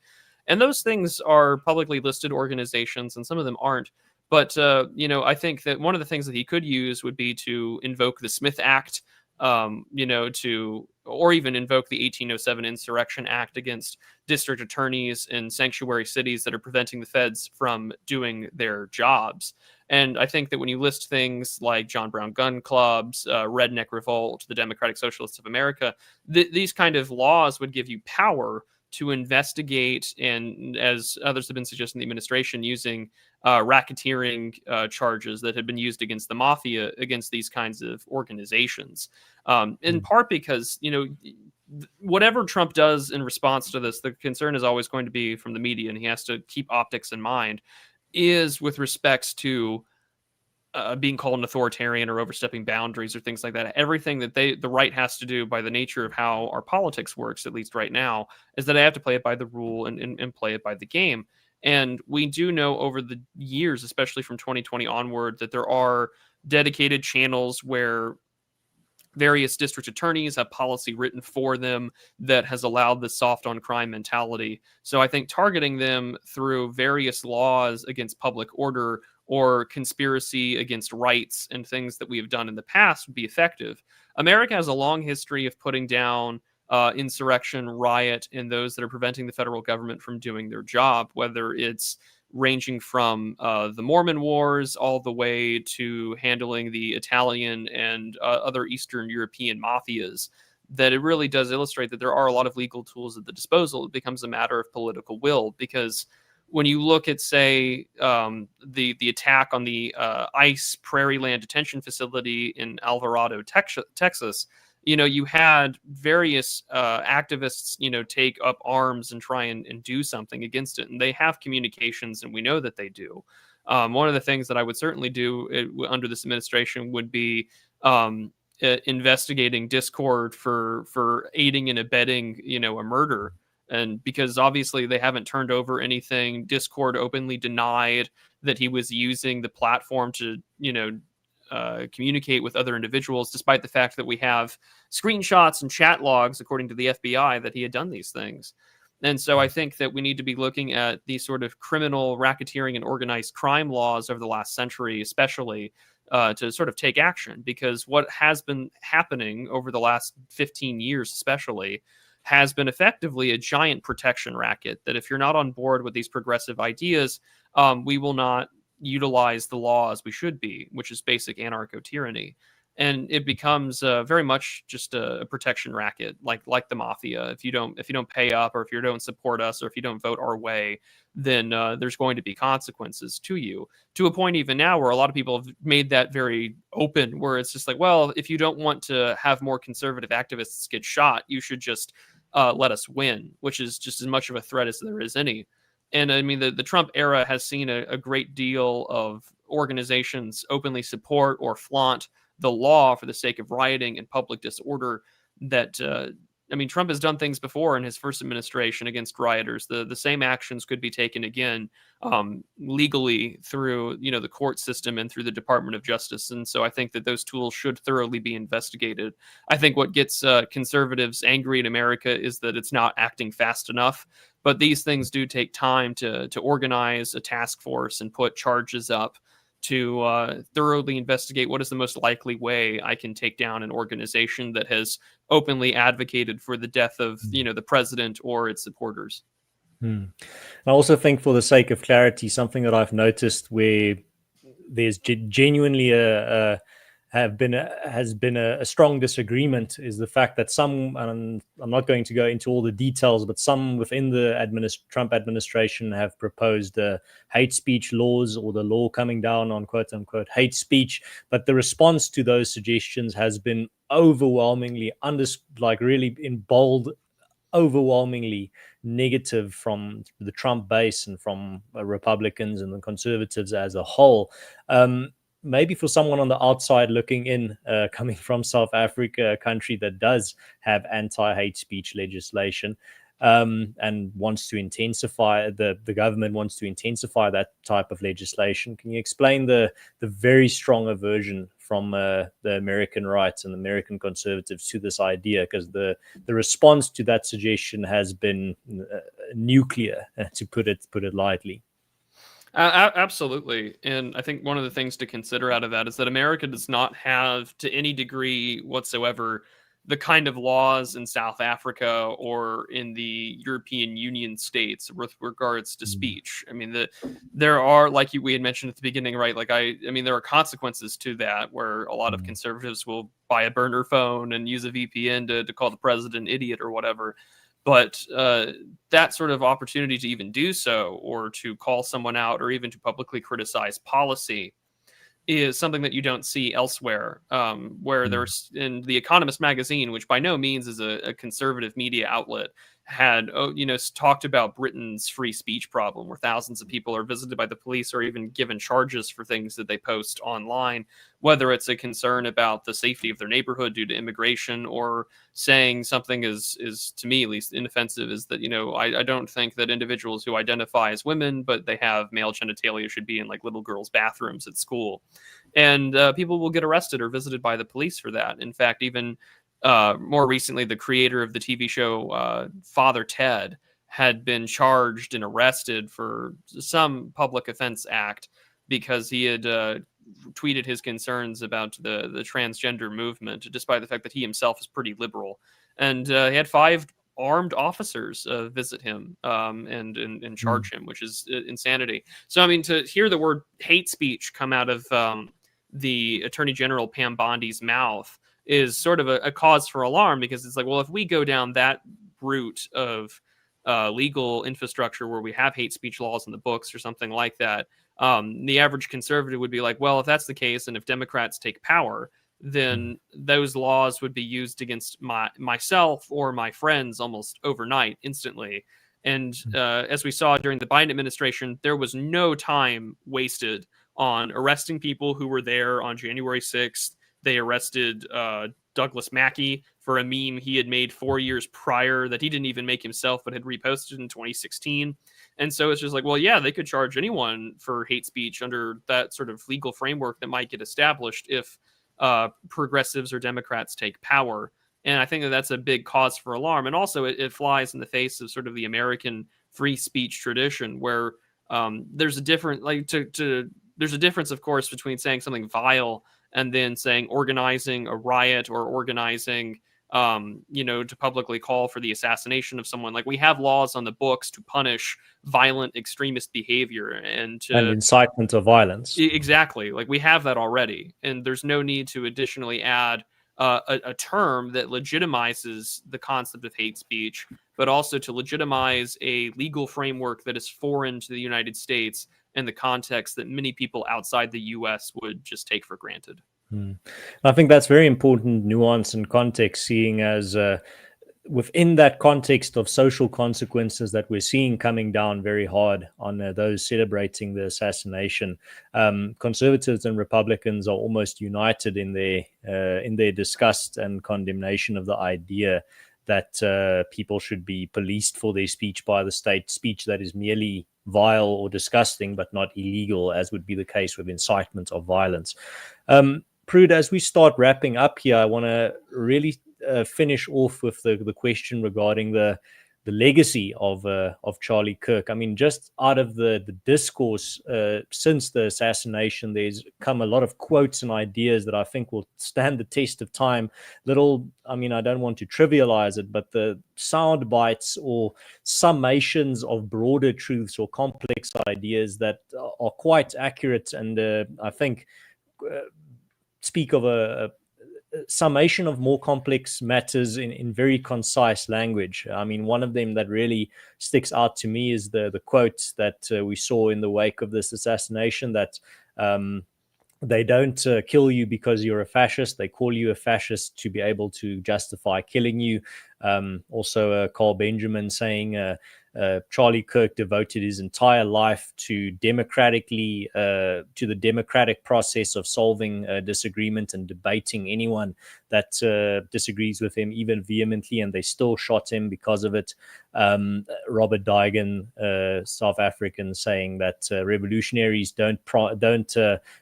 And those things are publicly listed organizations, and some of them aren't. But, I think that one of the things that he could use would be to invoke the Smith Act, or even invoke the 1807 Insurrection Act against district attorneys in sanctuary cities that are preventing the feds from doing their jobs. And I think that when you list things like John Brown Gun Clubs, Redneck Revolt, the Democratic Socialists of America, these kind of laws would give you power to investigate, and as others have been suggesting, the administration using racketeering charges that had been used against the mafia against these kinds of organizations. In part because, whatever Trump does in response to this, the concern is always going to be from the media, and he has to keep optics in mind, is with respects to being called an authoritarian or overstepping boundaries or things like that. Everything that the right has to do, by the nature of how our politics works, at least right now, is that I have to play it by the rule and play it by the game. And we do know over the years, especially from 2020 onward, that there are dedicated channels where various district attorneys have policy written for them that has allowed the soft on crime mentality. So I think targeting them through various laws against public order or conspiracy against rights and things that we have done in the past would be effective. America has a long history of putting down insurrection, riot, and those that are preventing the federal government from doing their job, whether it's ranging from the Mormon Wars all the way to handling the Italian and other Eastern European mafias, that it really does illustrate that there are a lot of legal tools at the disposal. It becomes a matter of political will, because when you look at, say, the attack on the ICE Prairie Land Detention Facility in Alvarado, Texas, you had various activists, take up arms and try and do something against it. And they have communications, and we know that they do. One of the things that I would certainly do under this administration would be investigating Discord for aiding and abetting, a murder. And because obviously they haven't turned over anything, Discord openly denied that he was using the platform to, communicate with other individuals, despite the fact that we have screenshots and chat logs, according to the FBI, that he had done these things. And so I think that we need to be looking at these sort of criminal racketeering and organized crime laws over the last century, especially to sort of take action, because what has been happening over the last 15 years, especially, has been effectively a giant protection racket, that if you're not on board with these progressive ideas, we will not utilize the law as we should be, which is basic anarcho-tyranny. And it becomes very much just a protection racket, like the mafia. If you don't pay up, or if you don't support us, or if you don't vote our way, then there's going to be consequences to you. To a point even now where a lot of people have made that very open, where it's just like, well, if you don't want to have more conservative activists get shot, you should just let us win, which is just as much of a threat as there is any. And I mean, the Trump era has seen a great deal of organizations openly support or flaunt the law for the sake of rioting and public disorder. That Trump has done things before in his first administration against rioters. The same actions could be taken again legally through the court system and through the Department of Justice. And so I think that those tools should thoroughly be investigated. I think what gets conservatives angry in America is that it's not acting fast enough. But these things do take time to organize a task force and put charges up to thoroughly investigate what is the most likely way I can take down an organization that has openly advocated for the death of the president or its supporters. I also think, for the sake of clarity, something that I've noticed where there's genuinely has been a strong disagreement is the fact that some, and I'm not going to go into all the details, but some within the Trump administration have proposed hate speech laws, or the law coming down on quote unquote hate speech. But the response to those suggestions has been overwhelmingly, really in bold, overwhelmingly negative from the Trump base and from Republicans and the conservatives as a whole. Maybe for someone on the outside looking in, coming from South Africa, a country that does have anti-hate speech legislation, and wants to intensify, the government wants to intensify that type of legislation. Can you explain the very strong aversion from the American rights and the American conservatives to this idea? Because the response to that suggestion has been nuclear, to put it lightly. Absolutely. And I think one of the things to consider out of that is that America does not have, to any degree whatsoever, the kind of laws in South Africa or in the European Union states with regards to speech. I mean, there are, like we had mentioned at the beginning, right? There are consequences to that, where a lot of conservatives will buy a burner phone and use a VPN to call the president an idiot or whatever. But that sort of opportunity to even do so, or to call someone out, or even to publicly criticize policy, is something that you don't see elsewhere. Where there's, in The Economist magazine, which by no means is a conservative media outlet, had talked about Britain's free speech problem, where thousands of people are visited by the police or even given charges for things that they post online, whether it's a concern about the safety of their neighborhood due to immigration, or saying something is to me at least inoffensive, is that I don't think that individuals who identify as women but they have male genitalia should be in little girls' bathrooms at school. And people will get arrested or visited by the police for that. In fact, even more recently, the creator of the TV show Father Ted had been charged and arrested for some public offense act because he had tweeted his concerns about the transgender movement, despite the fact that he himself is pretty liberal. and he had 5 armed officers visit him and charge him, which is insanity. So I mean, to hear the word hate speech come out of the Attorney General Pam Bondi's mouth is sort of a cause for alarm, because it's like, well, if we go down that route of legal infrastructure where we have hate speech laws in the books or something like that, the average conservative would be like, well, if that's the case, and if Democrats take power, then those laws would be used against myself or my friends almost overnight, instantly. And as we saw during the Biden administration, there was no time wasted on arresting people who were there on January 6th. They arrested Douglas Mackey for a meme he had made 4 years prior that he didn't even make himself, but had reposted in 2016. And so it's just like, well, yeah, they could charge anyone for hate speech under that sort of legal framework that might get established if progressives or Democrats take power. And I think that that's a big cause for alarm. And also it flies in the face of sort of the American free speech tradition, where there's a different, there's a difference, of course, between saying something vile and then saying organizing a riot or organizing, to publicly call for the assassination of someone. Like, we have laws on the books to punish violent extremist behavior and incitement of violence. Exactly. Like, we have that already, and there's no need to additionally add a term that legitimizes the concept of hate speech, but also to legitimize a legal framework that is foreign to the United States and the context that many people outside the US would just take for granted. I think that's very important nuance and context, seeing as within that context of social consequences that we're seeing coming down very hard on those celebrating the assassination, conservatives and Republicans are almost united in their disgust and condemnation of the idea that people should be policed for their speech by the state, speech that is merely vile or disgusting but not illegal, as would be the case with incitement of violence. Prude, as we start wrapping up here, I want to really finish off with the question regarding the legacy of Charlie Kirk. I mean, just out of the discourse since the assassination, there's come a lot of quotes and ideas that I think will stand the test of time. I don't want to trivialize it, but the sound bites or summations of broader truths or complex ideas that are quite accurate, and I think speak of a summation of more complex matters in very concise language. I mean, one of them that really sticks out to me is the quote that we saw in the wake of this assassination, that they don't kill you because you're a fascist. They call you a fascist to be able to justify killing you. Also, Carl Benjamin saying Charlie Kirk devoted his entire life to the democratic process of solving disagreement and debating anyone that disagrees with him, even vehemently, and they still shot him because of it. Robert Daigen, South African, saying that revolutionaries don't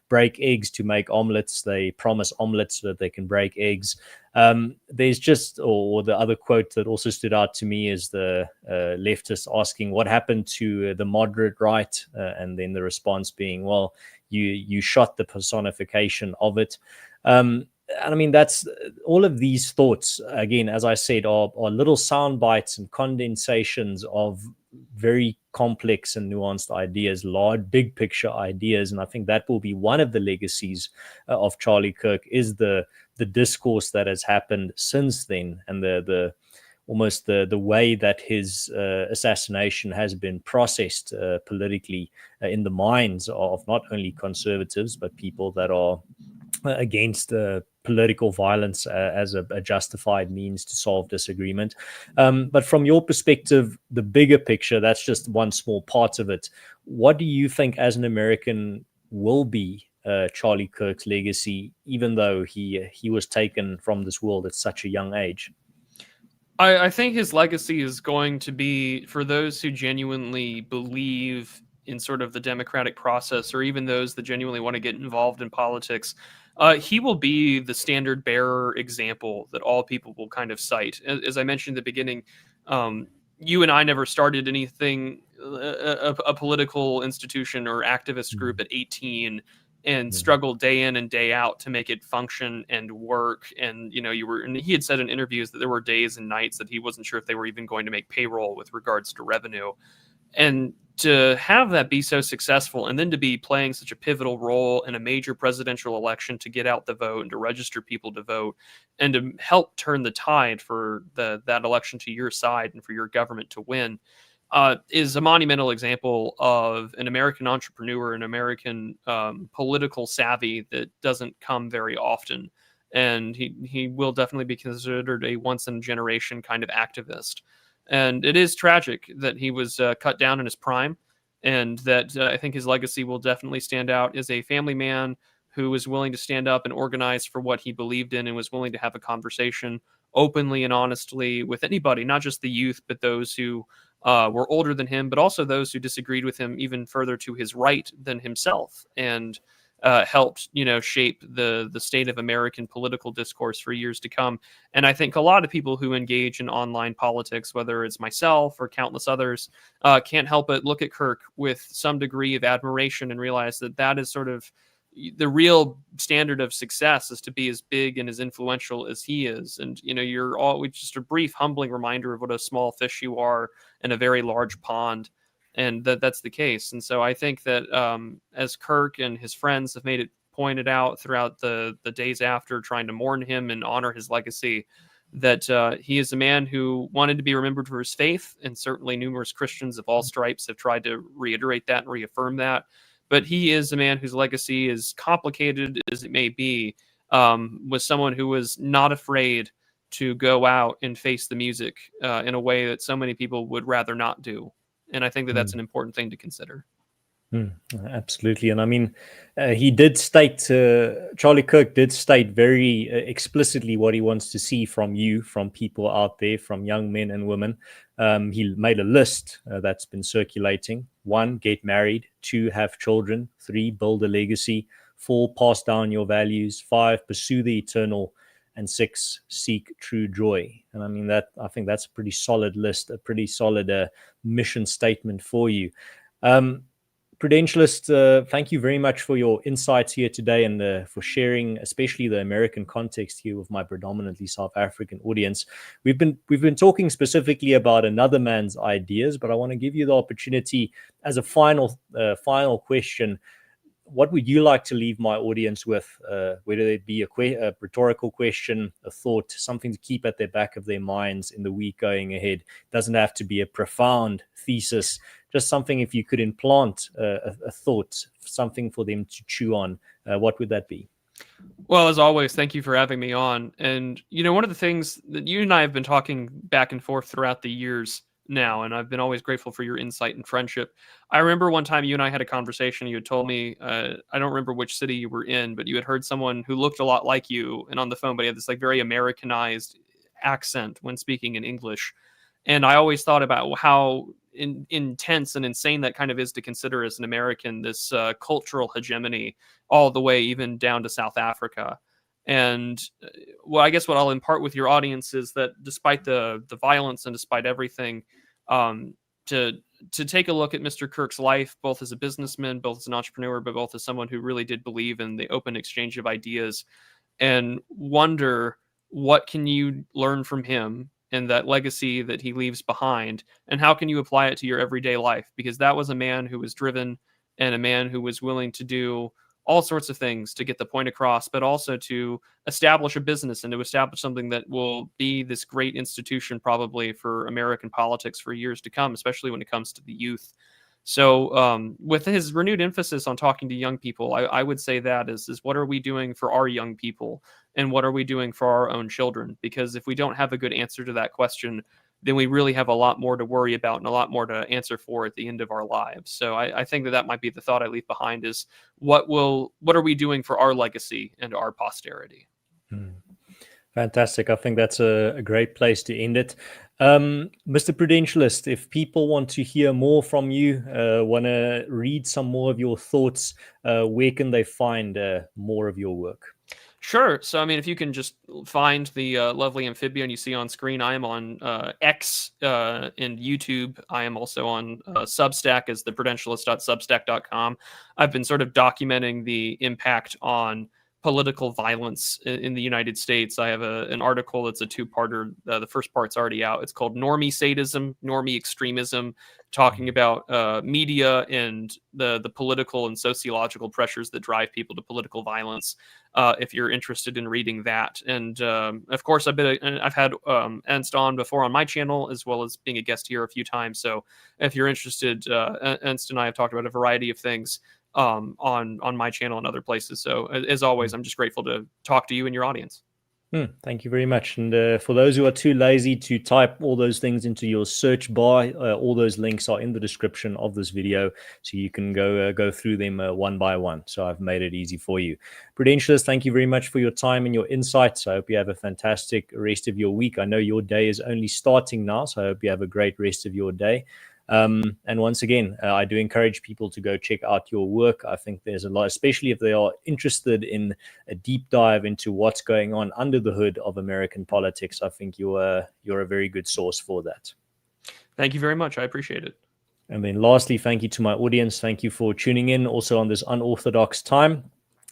break eggs to make omelets. They promise omelets so that they can break eggs. There's just, or the other quote that also stood out to me is the leftists asking what happened to the moderate right, and then the response being, well, you shot the personification of it. And I mean, that's all of these thoughts, again, as I said, are little sound bites and condensations of very complex and nuanced ideas, large, big picture ideas. And I think that will be one of the legacies of Charlie Kirk, is the discourse that has happened since then, and the almost the way that his assassination has been processed politically in the minds of not only conservatives, but people that are against political violence as a justified means to solve disagreement. But from your perspective, the bigger picture, that's just one small part of it. What do you think as an American will be Charlie Kirk's legacy, even though he was taken from this world at such a young age? I think his legacy is going to be, for those who genuinely believe in sort of the democratic process, or even those that genuinely want to get involved in politics, he will be the standard bearer example that all people will kind of cite. As I mentioned at the beginning, you and I never started anything, a political institution or activist group at 18. and struggled day in and day out to make it function and work. And, and he had said in interviews that there were days and nights that he wasn't sure if they were even going to make payroll with regards to revenue. And to have that be so successful, and then to be playing such a pivotal role in a major presidential election to get out the vote and to register people to vote and to help turn the tide for that election to your side and for your government to win, is a monumental example of an American entrepreneur, an American political savvy that doesn't come very often. And he will definitely be considered a once-in-a-generation kind of activist. And it is tragic that he was cut down in his prime, and that I think his legacy will definitely stand out as a family man who was willing to stand up and organize for what he believed in and was willing to have a conversation openly and honestly with anybody, not just the youth, but those who were older than him, but also those who disagreed with him even further to his right than himself, and helped, shape the state of American political discourse for years to come. And I think a lot of people who engage in online politics, whether it's myself or countless others, can't help but look at Kirk with some degree of admiration and realize that that is sort of the real standard of success, is to be as big and as influential as he is. And, you're always just a brief, humbling reminder of what a small fish you are in a very large pond. And that's the case. And so I think that as Kirk and his friends have made it pointed out throughout the days after, trying to mourn him and honor his legacy, that he is a man who wanted to be remembered for his faith. And certainly numerous Christians of all stripes have tried to reiterate that and reaffirm that. But he is a man whose legacy, as complicated as it may be, was someone who was not afraid to go out and face the music in a way that so many people would rather not do. And I think that that's an important thing to consider. Absolutely. And I mean, he did state, Charlie Kirk did state very explicitly what he wants to see from you, from people out there, from young men and women. He made a list that's been circulating. 1, get married. 2, have children. 3, build a legacy. 4, pass down your values. 5, pursue the eternal. And 6, seek true joy. And I mean, I think that's a pretty solid list, a pretty solid mission statement for you. Prudentialist, thank you very much for your insights here today, and for sharing, especially the American context here with my predominantly South African audience. We've been talking specifically about another man's ideas, but I want to give you the opportunity as a final question. What would you like to leave my audience with, whether it be a rhetorical question, a thought, something to keep at the back of their minds in the week going ahead? It doesn't have to be a profound thesis, just something, if you could implant a thought, something for them to chew on, what would that be? Well, as always, thank you for having me on. And, one of the things that you and I have been talking back and forth throughout the years now, and I've been always grateful for your insight and friendship. I remember one time you and I had a conversation. You had told me, I don't remember which city you were in, but you had heard someone who looked a lot like you and on the phone, but he had this like very Americanized accent when speaking in English. And I always thought about how intense and insane that kind of is to consider as an American, this cultural hegemony all the way even down to South Africa. And well, I guess what I'll impart with your audience is that despite the violence and despite everything, to take a look at Mr. Kirk's life, both as a businessman, both as an entrepreneur, but both as someone who really did believe in the open exchange of ideas, and wonder what can you learn from him and that legacy that he leaves behind, and how can you apply it to your everyday life? Because that was a man who was driven, and a man who was willing to do all sorts of things to get the point across, but also to establish a business and to establish something that will be this great institution probably for American politics for years to come, especially when it comes to the youth. So with his renewed emphasis on talking to young people, I would say that is what are we doing for our young people, and what are we doing for our own children? Because if we don't have a good answer to that question, then we really have a lot more to worry about and a lot more to answer for at the end of our lives. So I think that might be the thought I leave behind, is what are we doing for our legacy and our posterity? Fantastic. I think that's a great place to end it. Mr. Prudentialist, if people want to hear more from you, want to read some more of your thoughts, where can they find more of your work? Sure. So, I mean, if you can just find the lovely amphibian you see on screen, I am on X and YouTube. I am also on Substack as the Prudentialist.substack.com. I've been sort of documenting the impact on political violence in the United States. I have an article that's a two-parter. The first part's already out. It's called Normie Sadism, Normie Extremism, talking about media and the political and sociological pressures that drive people to political violence. If you're interested in reading that, and of course, I've had Ernst on before on my channel, as well as being a guest here a few times. So, if you're interested, Ernst and I have talked about a variety of things on my channel and other places. So, as always, I'm just grateful to talk to you and your audience. Thank you very much. And for those who are too lazy to type all those things into your search bar, all those links are in the description of this video, so you can go through them one by one. So I've made it easy for you. Prudentialist, thank you very much for your time and your insights. I hope you have a fantastic rest of your week. I know your day is only starting now, so I hope you have a great rest of your day. And once again, I do encourage people to go check out your work. I think there's a lot, especially if they are interested in a deep dive into what's going on under the hood of American politics. I think you're a very good source for that. Thank you very much. I appreciate it. And then lastly, thank you to my audience. Thank you for tuning in also on this unorthodox time.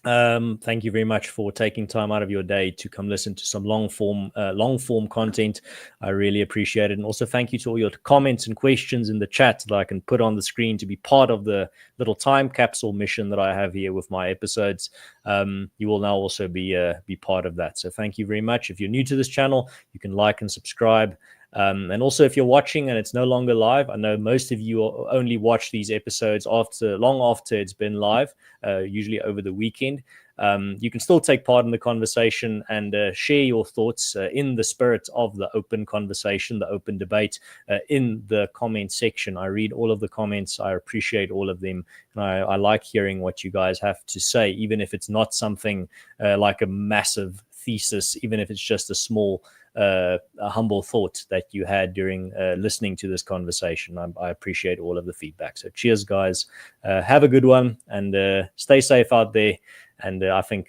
Thank you very much for taking time out of your day to come listen to some long form content. I really appreciate it. And also thank you to all your comments and questions in the chat that I can put on the screen to be part of the little time capsule mission that I have here with my episodes. You will now also be part of that. So thank you very much. If you're new to this channel, you can like and subscribe. And also, if you're watching and it's no longer live, I know most of you only watch these episodes long after it's been live, usually over the weekend. You can still take part in the conversation and share your thoughts in the spirit of the open conversation, the open debate in the comment section. I read all of the comments. I appreciate all of them. And I like hearing what you guys have to say, even if it's not something like a massive thesis, even if it's just a small a humble thought that you had during listening to this conversation. I appreciate all of the feedback. So cheers, guys. Have a good one, and stay safe out there. And I think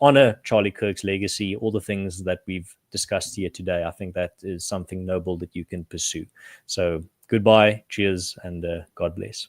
honor Charlie Kirk's legacy, all the things that we've discussed here today. I think that is something noble that you can pursue. So goodbye, cheers, and God bless.